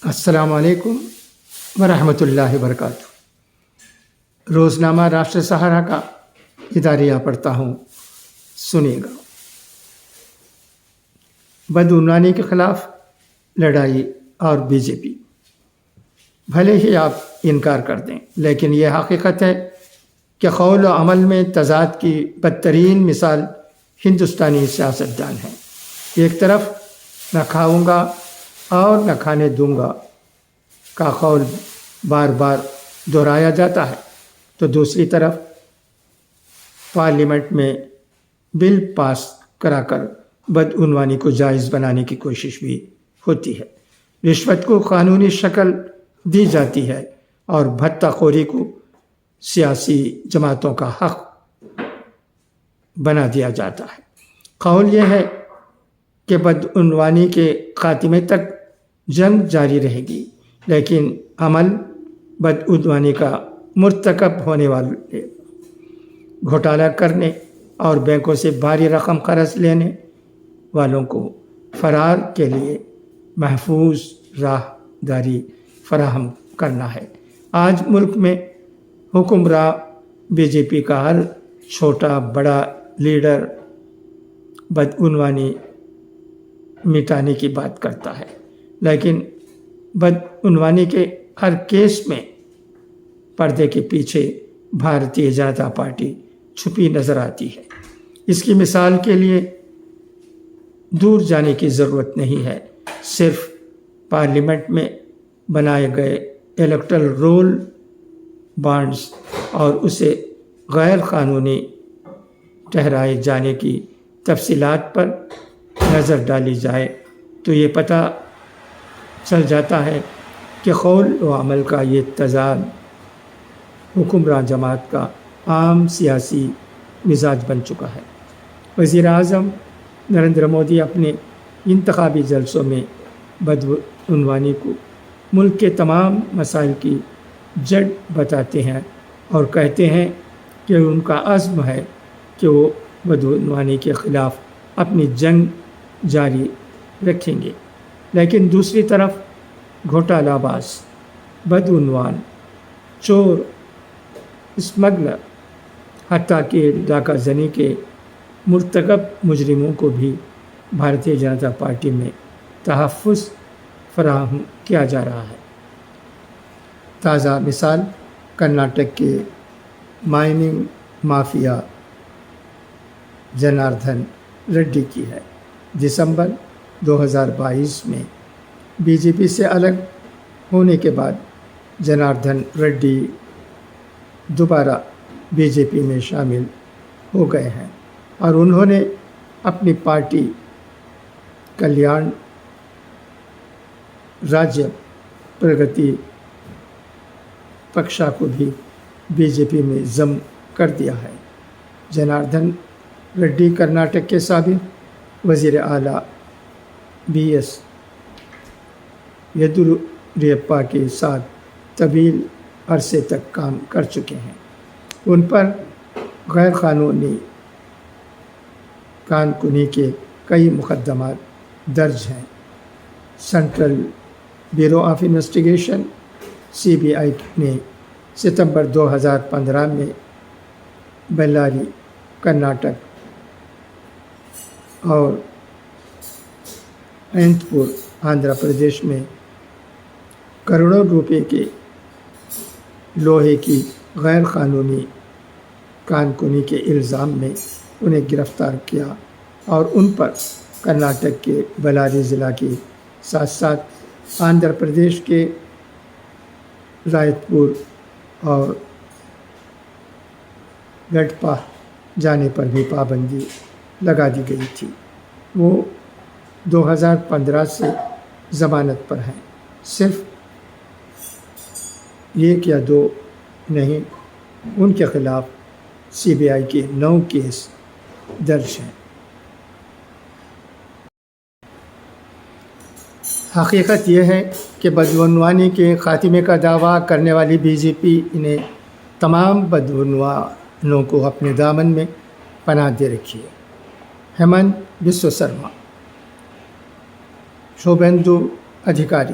السلام علیکم ورحمۃ اللہ وبرکاتہ۔ روزنامہ راشٹر سہارا کا اداریہ پڑھتا ہوں، سنیے گا۔ بدعنوانی کے خلاف لڑائی اور بی جے پی۔ بھلے ہی آپ انکار کر دیں، لیکن یہ حقیقت ہے کہ قول و عمل میں تضاد کی بدترین مثال ہندوستانی سیاستدان ہیں۔ ایک طرف نہ کھاؤں گا اور نہ کھانے دوں گا کا قول بار بار دہرایا جاتا ہے، تو دوسری طرف پارلیمنٹ میں بل پاس کرا کر بدعنوانی کو جائز بنانے کی کوشش بھی ہوتی ہے۔ رشوت کو قانونی شکل دی جاتی ہے اور بھتہ خوری کو سیاسی جماعتوں کا حق بنا دیا جاتا ہے۔ قول یہ ہے کہ بدعنوانی کے خاتمے تک جنگ جاری رہے گی، لیکن عمل بدعنوانی کا مرتکب ہونے والے، گھوٹالہ کرنے اور بینکوں سے بھاری رقم قرض لینے والوں کو فرار کے لیے محفوظ راہداری فراہم کرنا ہے۔ آج ملک میں حکمراں بی جے پی کا ہر چھوٹا بڑا لیڈر بدعنوانی مٹانے کی بات کرتا ہے، لیکن بدعنوانی کے ہر کیس میں پردے کے پیچھے بھارتیہ جنتا پارٹی چھپی نظر آتی ہے۔ اس کی مثال کے لیے دور جانے کی ضرورت نہیں ہے، صرف پارلیمنٹ میں بنائے گئے الیکٹرل رول بانڈز اور اسے غیر قانونی ٹھہرائے جانے کی تفصیلات پر نظر ڈالی جائے تو یہ پتہ چل جاتا ہے کہ قول و عمل کا یہ تضاد حکمراں جماعت کا عام سیاسی مزاج بن چکا ہے۔ وزیر اعظم نریندر مودی اپنے انتخابی جلسوں میں بدعنوانی کو ملک کے تمام مسائل کی جڑ بتاتے ہیں اور کہتے ہیں کہ ان کا عزم ہے کہ وہ بدعنوانی کے خلاف اپنی جنگ جاری رکھیں گے، لیکن دوسری طرف گھوٹالہ باز، بدعنوان، چور، اسمگلر، حتیٰ کہ ڈاکہ زنی کے مرتکب مجرموں کو بھی بھارتیہ جنتا پارٹی میں تحفظ فراہم کیا جا رہا ہے۔ تازہ مثال کرناٹک کے مائننگ مافیا جناردھن ریڈی کی ہے۔ دسمبر 2022 میں بی جے پی سے الگ ہونے کے بعد جناردھن ریڈی دوبارہ بی جے پی میں شامل ہو گئے ہیں اور انہوں نے اپنی پارٹی کلیان راجیہ پرگتی پکشا کو بھی بی جے پی میں ضم کر دیا ہے۔ جناردھن ریڈی کرناٹک کے سابق وزیر اعلیٰ بی ایس یدیورپا کے ساتھ طویل عرصے تک کام کر چکے ہیں۔ ان پر غیر قانونی کان کنی کے کئی مقدمات درج ہیں۔ Central bureau of investigation CBI نے ستمبر 2015 میں بیلاری، کرناٹک اور اننت پور، آندھرا پردیش میں کروڑوں روپے کے لوہے کی غیر قانونی کان کنی کے الزام میں انہیں گرفتار کیا اور ان پر کرناٹک کے بیلاری ضلع کے ساتھ ساتھ آندھرا پردیش کے رائت پور اور گڈپا جانے پر بھی پابندی لگا دی گئی تھی۔ وہ 2015 سے ضمانت پر ہیں۔ صرف ایک یا دو نہیں، ان کے خلاف CBI کے 9 کیس درج ہیں۔ حقیقت یہ ہے کہ بدعنوانی کے خاتمے کا دعویٰ کرنے والی بی جے پی نے تمام بدعنوانوں کو اپنے دامن میں پناہ دے رکھی ہے۔ ہیمنت بسوا سرما، شوبھیندو ادھیکاری،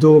2